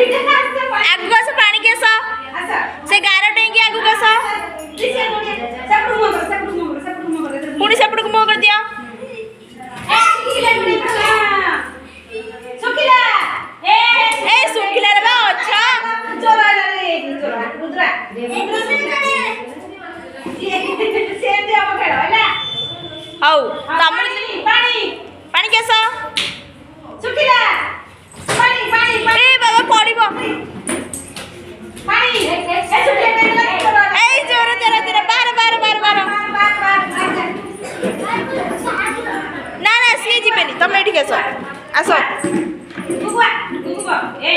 आगु कस पानी केस से गार टेंगी आगु कस पुणी सेपट को मुह कर दिया ए सुखिला रे बा अच्छा हाउ तमु पानी केस सुखिला पानी पानी ए बाबा पड़िबो पानी ए सुखिला ए जोर तेरा तेरा बार बार बार बार ना ना सी जीबेनी तुम एठी केस आसो गुगुआ गुगुआ ए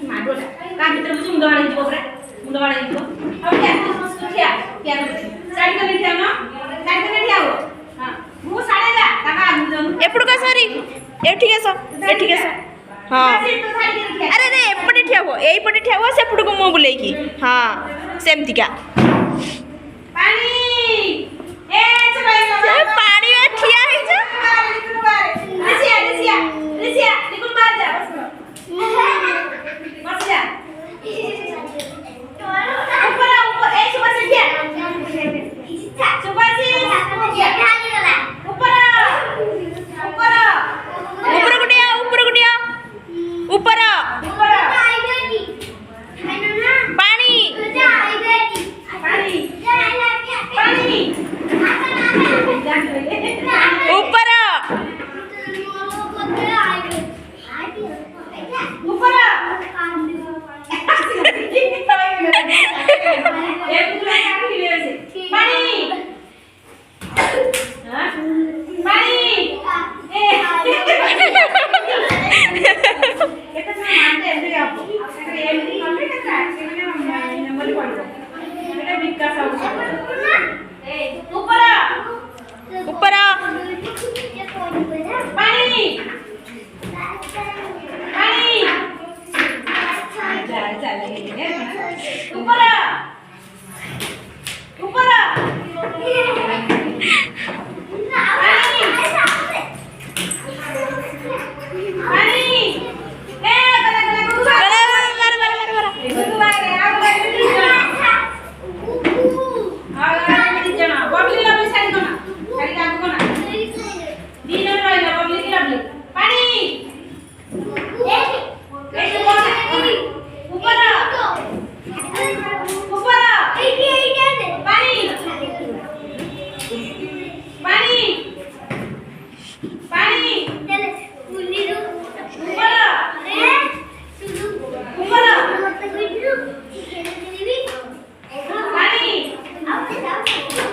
माडोला का भीतर मुझे मुंडवाड़ा ही बोल रहा मुंडवाड़ा ही बोल अब क्या साड़ी का नहीं ना साड़ी का नहीं आओ हां वो साड़ी ला काका एपड़ का सॉरी एठी केस हां अरे रे एपटे ठिया हो एई पटे ठिया हो सेपड़ को मुंह बुलेई की हां सेमति का पानी ए चबाई पानी में ठिया है जा रिसिया निकुल बाहर जा बस जा ऊपर ए सुबह से क्या सुबह से ऊपर ऊपर पानी ऊपर ऊपर ऊपर पानी